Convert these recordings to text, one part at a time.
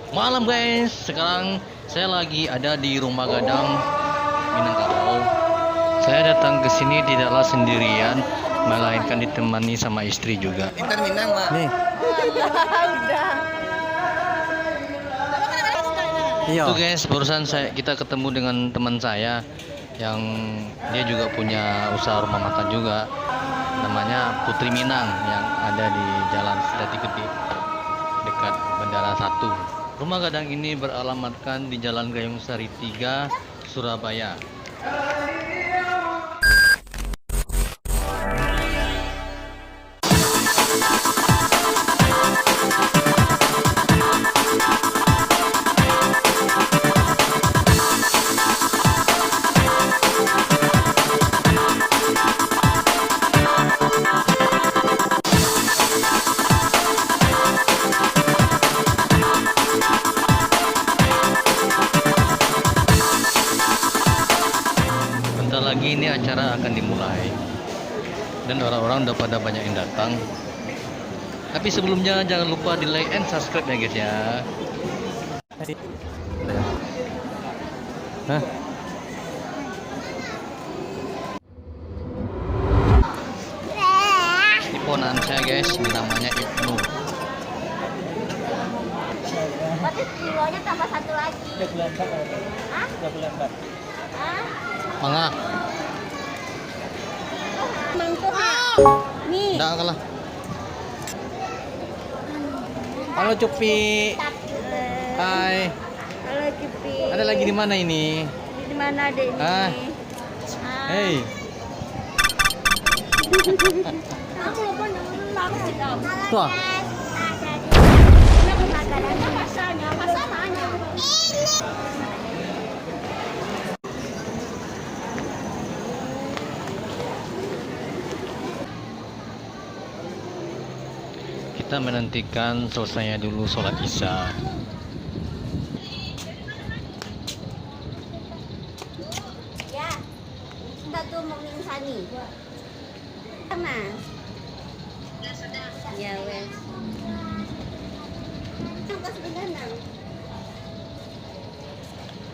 Malam guys, sekarang saya lagi ada di Rumah Gadang Minangkabau. Saya datang ke sini tidaklah sendirian, melainkan ditemani sama istri juga. Intan Minang, Mak. Nih. Udah. Iya. Itu guys, barusan kita ketemu dengan teman saya yang dia juga punya usaha rumah makan juga. Namanya Putri Minang yang ada di Jalan Sejati Gede dekat Bandara 1. Rumah Gadang ini beralamatkan di Jalan Gayung Sari 3, Surabaya. Lagi ini acara akan dimulai dan orang-orang udah pada banyak yang datang, tapi sebelumnya jangan lupa di like and subscribe ya guys ya. Hah? Ini ponakan saya guys, namanya Ibnu. Berarti kilonya tambah satu lagi. Hah? Hah? Mangga. Mangkuk. Nih. Enggak kalah. Halo Cupi. Hai. Halo Cupi. Ada lagi di mana ini? Di mana ada ini? Ah. Hey. Aku lupa nama. Tuh. Pasangannya. Kita menantikan selesainya dulu sholat isya. Ya, sudah tuh mau minsani. Mana? Ya wes. Angkat sebenarnya.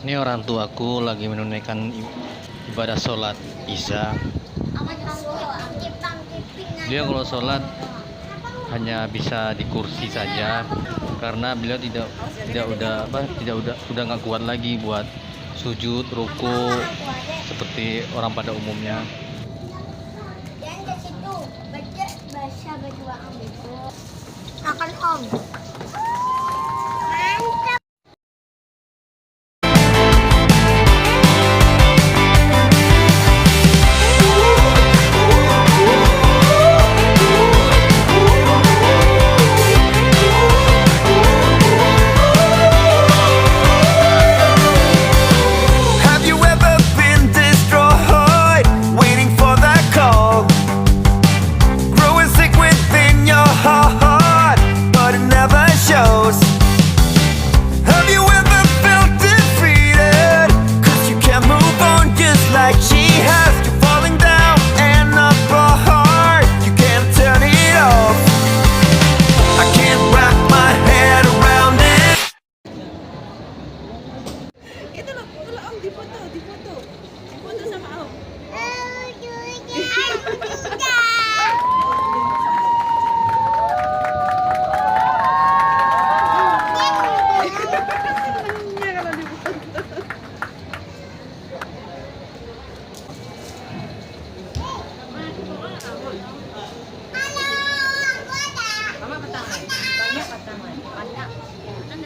Ini orang tuaku lagi menunaikan ibadah sholat isya. Dia kalau sholat hanya bisa di kursi saja karena beliau udah nggak kuat lagi buat sujud ruku seperti orang pada umumnya. Yang di situ baca berdua itu akan om. Mantap.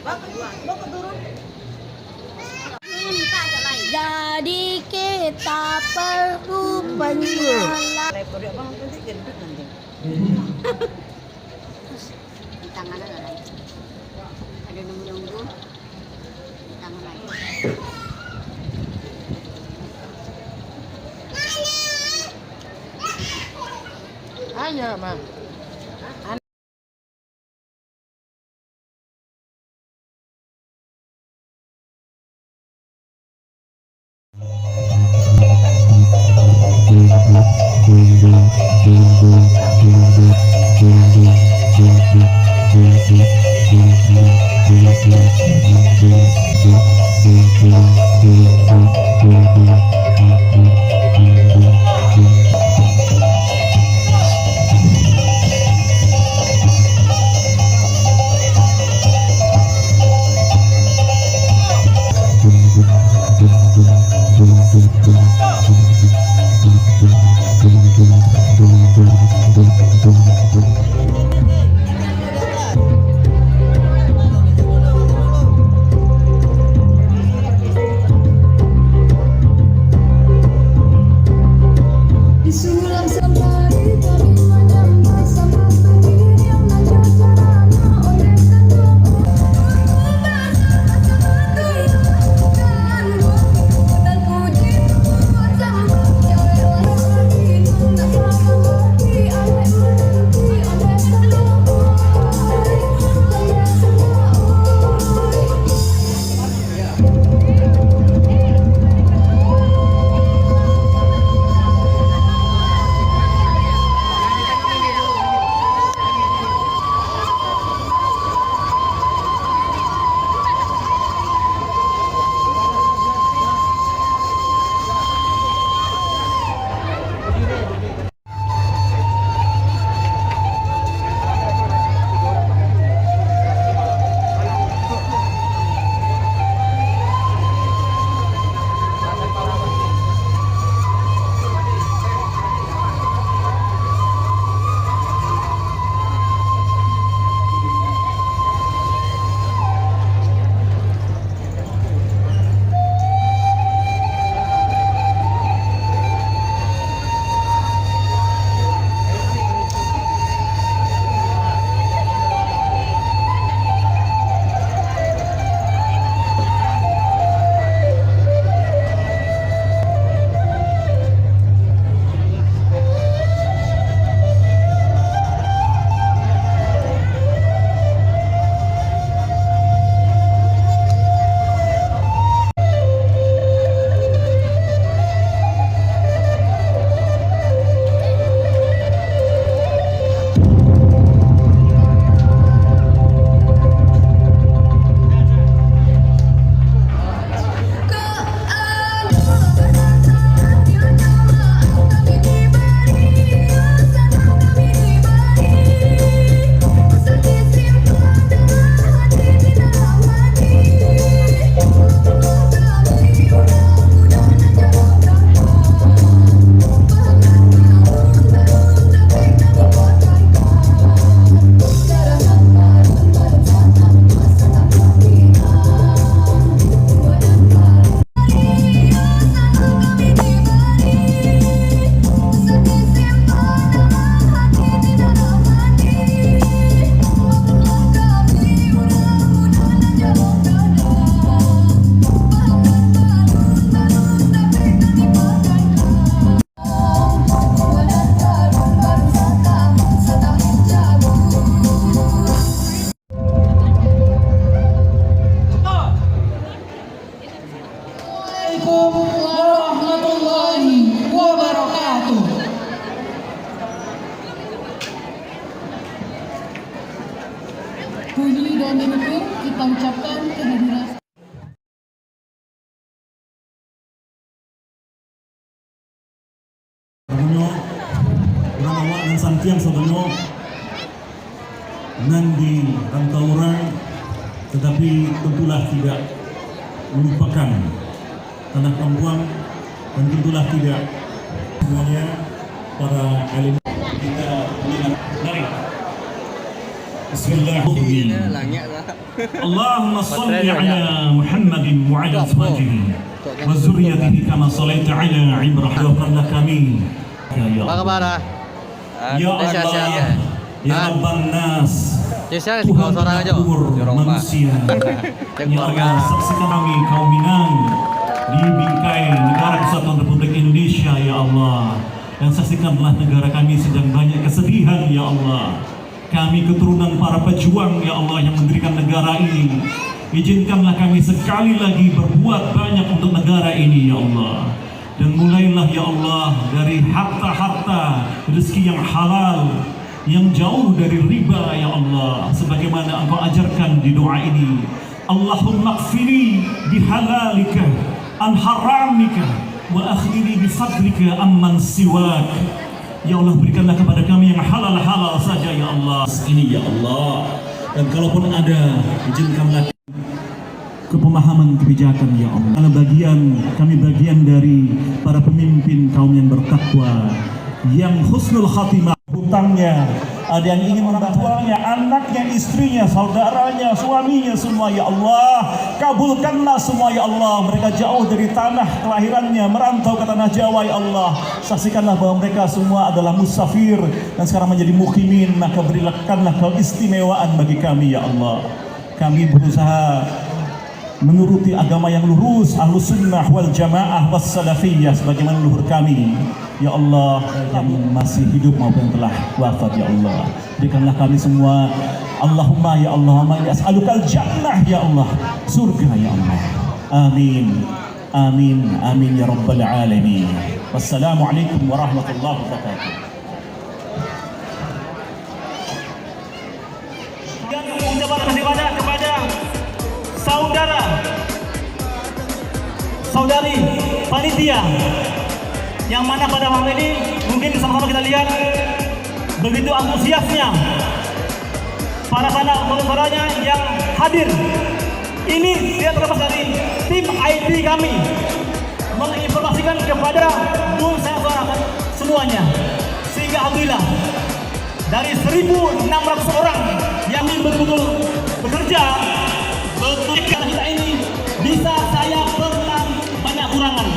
Bapak turun. Minta aja lain. tak perlu penyalah. Di tangan ada lagi. Ada nunggu-nunggu. Di tangan lagi. Hanya mah. Puji dan syukur kita ucapkan kehadiran Sebenarnya orang awak dan sampiang sebenarnya nan di rantau orang, tetapi tentulah tidak melupakan tanah perempuan dan tentulah tidak semuanya para alim kita melihat. Mari. Bismillahirrahmanirrahim. Allahumma salli ala Muhammadin wa ala azwajihi wa dzurriyyatihi kama shalaita ala Ibrahim wa kami ya Apa kabar? Ya Sehat-sehat Allah, ya Rabban Nas, Saya Tuhan seorang aja. pengatur manusia. Ya Allah, saksikan kami kaum Minang di bingkai negara Kesatuan Republik Indonesia, ya Allah. Dan saksikanlah negara kami sedang banyak kesedihan, ya Allah. Kami keturunan para pejuang, ya Allah, yang mendirikan negara ini. Izinkanlah kami sekali lagi berbuat banyak untuk negara ini, ya Allah. Dan mulailah, ya Allah, dari harta-harta rezeki yang halal, yang jauh dari riba, ya Allah, sebagaimana Engkau ajarkan di doa ini. Allahumma qfiri bihalalika an haramika wa akhiri bifadlika amman siwak. Ya Allah, berikanlah kepada kami yang halal-halal saja, ya Allah. Ini, ya Allah. Dan kalaupun ada, izinkanlah kepemahaman kebijakan, ya Allah. Karena kami bagian dari para pemimpin kaum yang bertakwa, yang husnul khatimah. Hutangnya, ada yang ingin membantunya, anaknya, istrinya, saudaranya, suaminya, semua, ya Allah. Kabulkanlah semua, ya Allah. Mereka jauh dari tanah kelahirannya, merantau ke tanah Jawa, ya Allah. Saksikanlah bahwa mereka semua adalah musafir dan sekarang menjadi mukimin. Maka berikanlah keistimewaan bagi kami, ya Allah. Kami berusaha menuruti agama yang lurus, ahlus sunnah wal jamaah was salafiyah, sebagaimana leluhur kami, ya Allah, yang masih hidup maupun yang telah wafat, ya Allah. Berikanlah kami semua, Allahumma ya Allahumma as'alukal jannah, ya Allah, surga, ya Allah. Amin, amin, amin ya rabbal alamin. Wassalamualaikum warahmatullahi wabarakatuh. Dan ucapan kasih kepada saudari panitia, yang mana pada malam ini mungkin sama-sama kita lihat begitu antusiasnya para saudaranya yang hadir. Ini dia terlepas dari tim IT kami menginformasikan kepada saudara semuanya, sehingga alhamdulillah dari 1.600 orang yang betul-betul bekerja, betul kita ini bisa saya tentang banyak kurangan,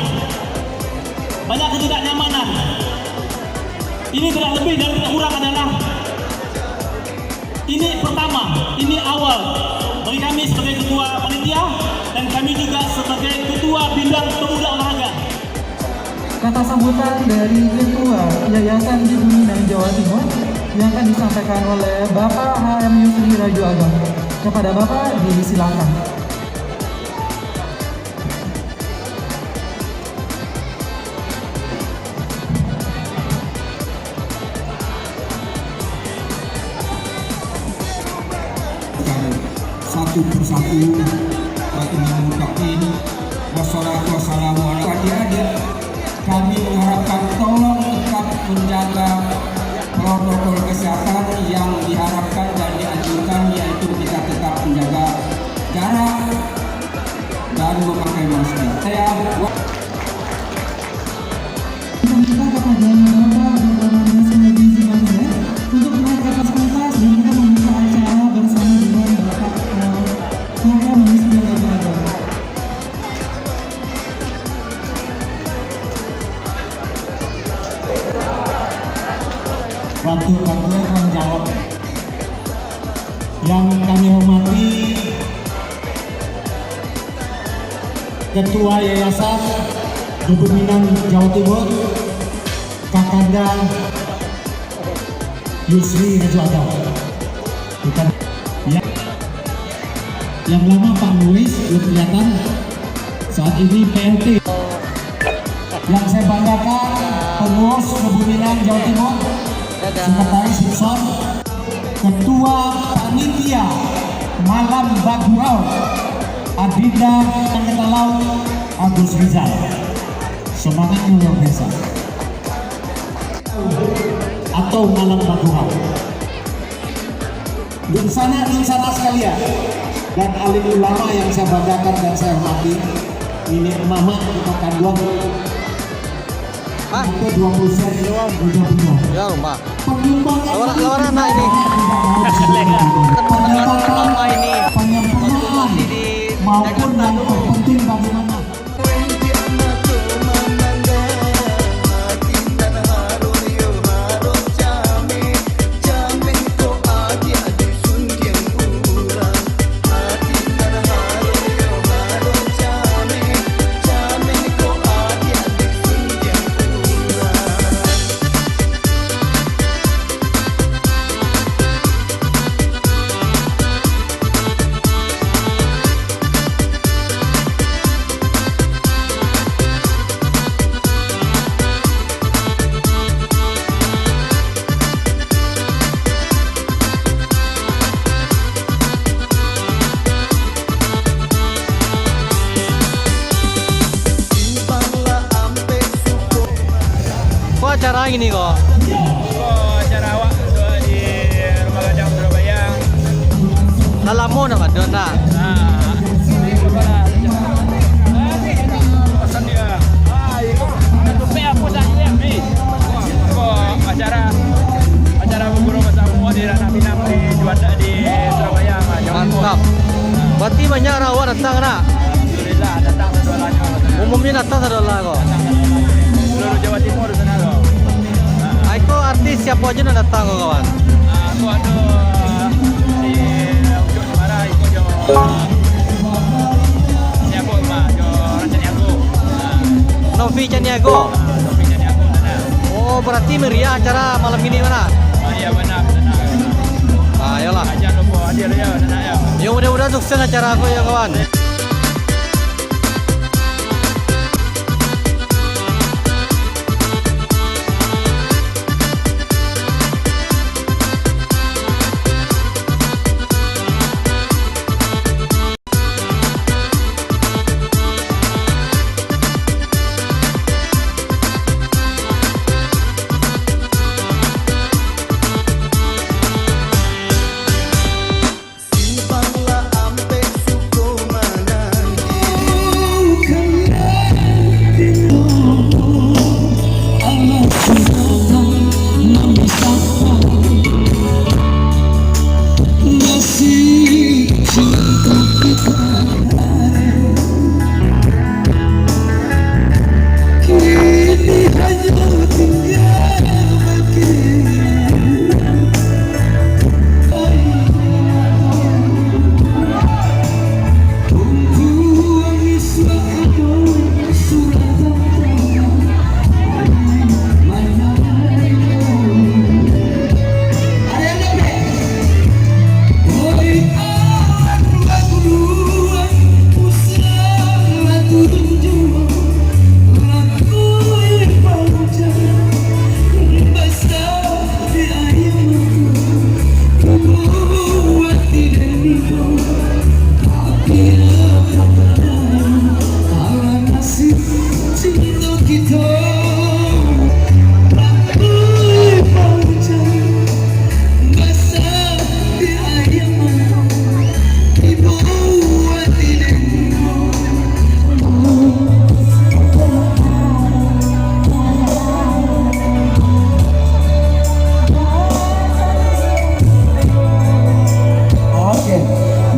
banyak ketidaknyamanan. Ini tidak lebih dari tidak kurang adalah ini pertama, ini awal bagi kami sebagai ketua panitia dan kami juga sebagai ketua bidang pemuda olahraga. Kata sambutan dari Ketua Yayasan di Minang Jawa Timur yang akan disampaikan oleh Bapak HM Yusri Raju Agam. Kepada Bapak disilakan. Satu persatu aku mengucapkan wassalatu wassalamu ala adik-adik. Kami mengharapkan tolong tetap menjaga protokol kesehatan yang diharapkan dan dianjurkan, yaitu kita tetap menjaga jarak dan memakai masker. Saya Kita kepada Bapak Bapak sebagai Zimannya untuk naik ke atas pentas dan kita membuka acara bersama dengan Bapak HM Yusri Raju Agam. waktu menjawab. Yang kami hormati Ketua Yayasan Gubernur Minang Jawa Timur, Kakanda Yusri Raju Agam. Bukan yang lama Pak Nulis belum kelihatan, saat ini PLT. Yang saya banggakan pengurus Gubernur Minang Jawa Timur, Sekretaris Simpson, Ketua Panitia Malam Bagurau Adinda Angkatan Laut Agus Rizal. Semangatnya luar biasa. Atau Malam Bagurau. Lunsana sekalian dan alim ulama yang saya banggakan dan saya hormati, ini mama kita kanduan sampai 20 sen udah punya. Ya rumah. Pengembangan Luar anak ini. penyampaian maupun yang terpenting bagaimana acara gini kok? Acara awak di Rumah Gadang Surabaya. Dalam mau nama Dona. Pesan dia. Satu pe apa saja ni? Acara berburu bersama di Ranah Pinang di Juanda di Surabaya. Mantap. Berarti banyak rawat datang nak? Alhamdulillah datang sedualanya. Umumnya datang sedolah kok. Seluruh Jawa Timur di sana kok. Aiko artis siapa aja nak datang kok kawan? Aku ada di Ujung Semara ikut jo. Siapa mah jo Rancaniago. Novi Caniago. Tapi jadi aku sana. Oh berarti meriah acara malam ini mana? Iya benar benar. Ayolah. Ajar lupa hadir ya sana ya. Ya mudah-mudahan sukses acara aku ya kawan.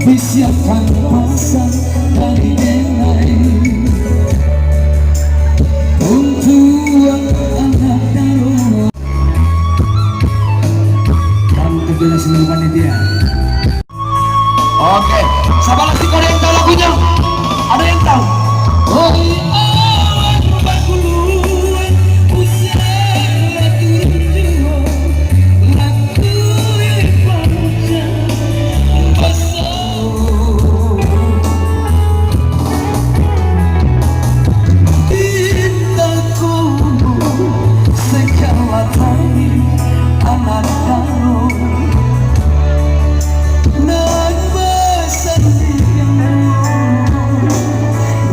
Disiapkan pasang dari denai untuk anak darurat. Kamu kerjanya seniman dia. Oke, siapa lagi kau yang tahu lagunya? Ada yang tahu? Oh,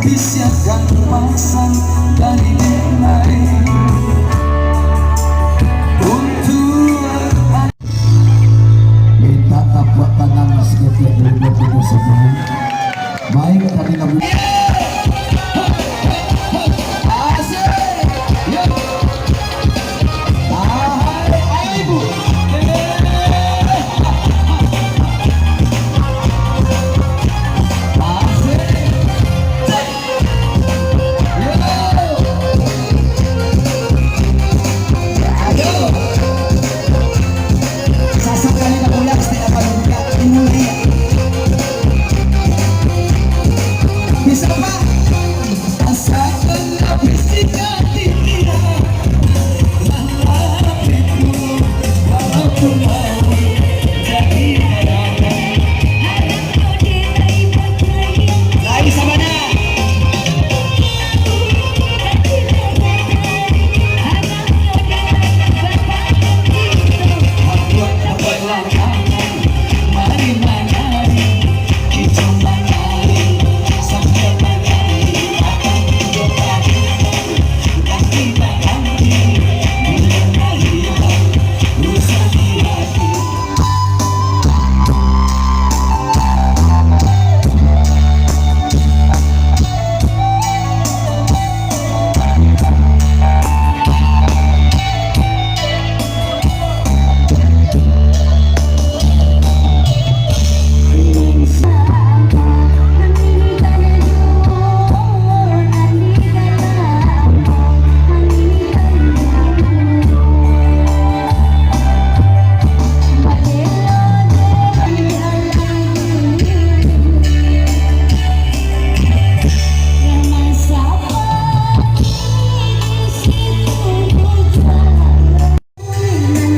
disiapkan pasang dari denai untuk minta tepuk tangan sekitar 20 semua. Baik